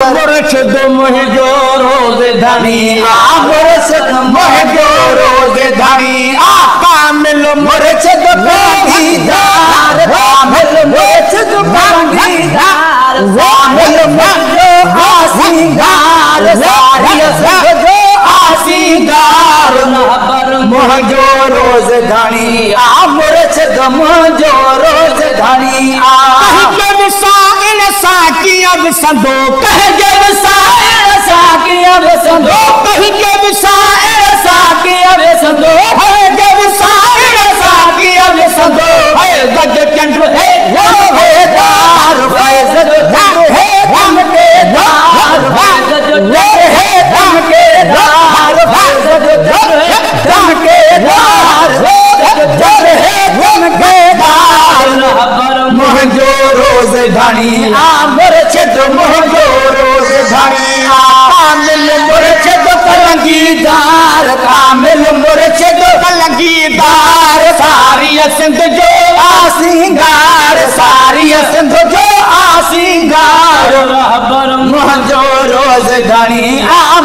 मुर्शिद मुहिंजो रोज़धानी मुर्शिद मुहिंजो रोज़धानी कामिल मुर्शिद भागीदार कामिल मुर्शिद भागीदार कामिल मुर्शिद आसीदार सारी आसीदार मुहिंजो रोज़धानी मुर्शिद मुहिंजो रोज़धानी अब संदो कह जब साए साकी अब संदो कह जब साए साकी अब संदो है जब साए साकी अब संदो है गज चंद्र है वो है दार फैज़ है दम के दार फैज़ है दम के दार फैज़ है दम के दार जब है दम के दार मुहिंजो रोज़धानी मुर्शिद मुहिंजो रोज़धानी कामिल मुर्शिद कलंगीदार कामिल मुर्शिद कलंगीदार सारी सिंध जो आसींगार सारी सिंध जो आसींगार मुहिंजो रोज़धानी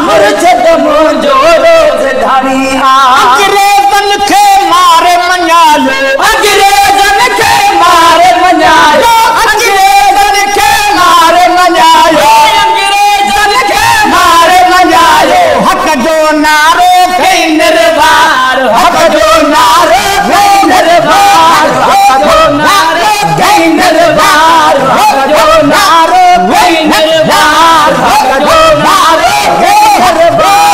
मुर्शिद मुहिंजो रोज़धानी अंग्रेज़न खे मारे मञालो अंग्रेज़न खे मारे मञालो हक जो नारो कई निर्वार हक जो नारो कई निर्वार हक जो नारो कई निर्वार हक जो नारो कई निर्वार हक जो नारो कई निर्वार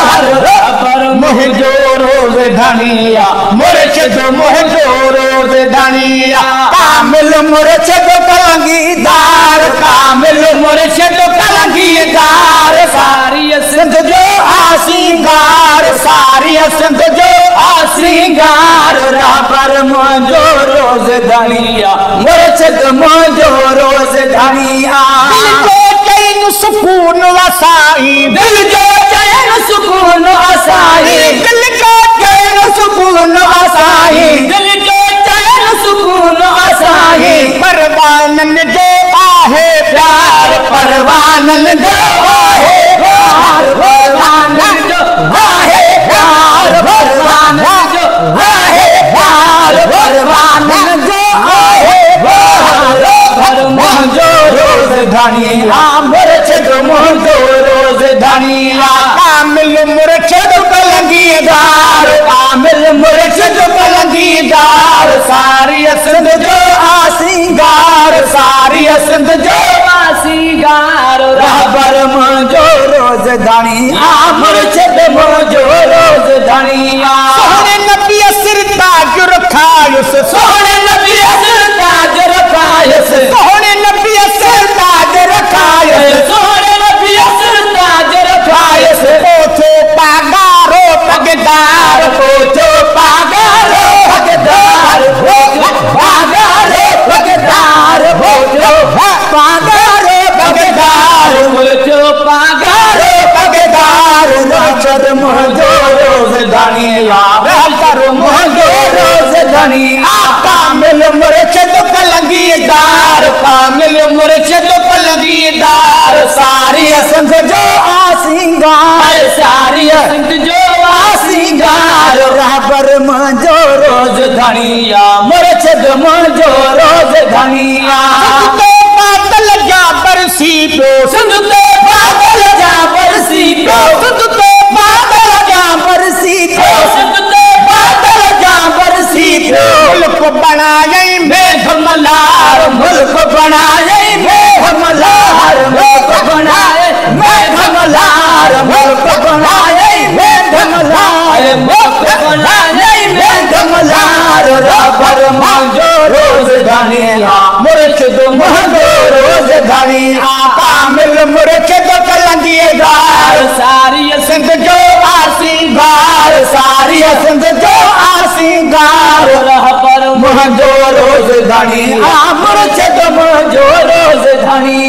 मुहिंजो रोज़धानिया मुर्शिद मुहिंजो रोज़धानिया कामिल मुर्शिद कलंगीदार कामिल मुर्शिद कलंगीदार सारी सिंध जो आसींगार सारी सिंध जो आसींगार रहबर मुहिंजो रोज़धानिया मुर्शिद मुहिंजो रोज़धानिया दिल जो चैन सुकून वसाई दिल जो चैन सुकून वसाई दिल जो चैन सुकून वसाई दिल जो चैन सुकून वसाई परवानन जो आहे प्यार परवानन जो आहे प्यार परवानन जो आहे प्यार परवानन जो आहे प्यार परवानन जो आहे प्यार मुहिंजो रोज़धानी मुर्शिद मुहिंजो रोज़धानी कामिल मुर्शिद कलंगीदार कामिल मुर्शिद कलंगीदार सारी सिंध जो आसींगार सारी सिंध जो आसींगार रहबर मुहिंजो रोज़धानी मुर्शिद मुहिंजो रोज़धानी सोहणे नबी सिर ताज रखायुस सोहणे नबी सिर ताज रखायुस सोहणे नबी सिर ताज रखायुस सोहणे नबी सिर ताज रखायुस ओथो पागारो पगदार ओथो पागारो पगदार ओथो पागारो पगदार ओथो पागारो पगदार ओथो पागारो पगदार मुर्शिद मुहिंजो रोज़धानी रहबर मुहिंजो रोज़धानी कामिल मुर्शिद कलंगीदार कामिल मुर्शिद कलंगीदार सारी सिंध जो आसींगार सारी सिंध जो आसींगार रहबर मुहिंजो रोज़धानी मुर्शिद मुहिंजो रोज़धानी सिंध बादल जा बरसी पियो सिंध ते बादल जा बरसी पियो सिंध ते बादल जा बरसी पियो सिंध ते बादल जा बरसी पियो मुल्क बनाए मेघ मल्हार मुल्क बनाए मेघ मल्हार मुल्क बनाए मेघ मल्हार मुल्क बनाए मेघ मल्हार मुल्क बनाए मेघ मल्हार रहबर मुहिंजो रोज़धानी मुर्शिद मुहिंजो रोज़धानी कामिल मुर्शिद कलंगीदार सारी सिंध जो आसींगार सारी सिंध जो आसींगार रहबर मुहिंजो रोज़धानी मुर्शिद मुहिंजो रोज़धानी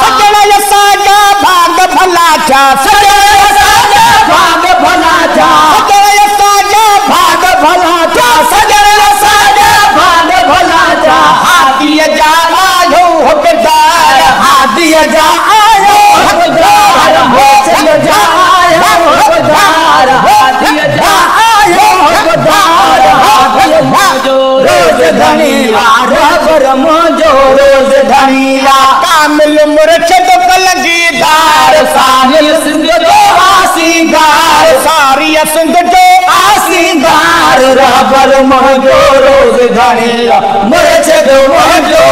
सजण साजा भाग भला छा सजण साजा भाग भला छा सजण साजा भाग भला छा सजण साजा भाग भला छा हाथीअ जा आयो हक़दार हाथीअ जा आयो हकदार मोचन जायो हकदार हाथी जायो हकदार हाथी जो रोज धनीला रबर मोजो रोज धनीला कामिल मुर्शद कलगीदार सारी सिंध जो आसीदार सारी सिंध जो आसीदार रबर मोजो रोज धनीला मुर्शद मोजो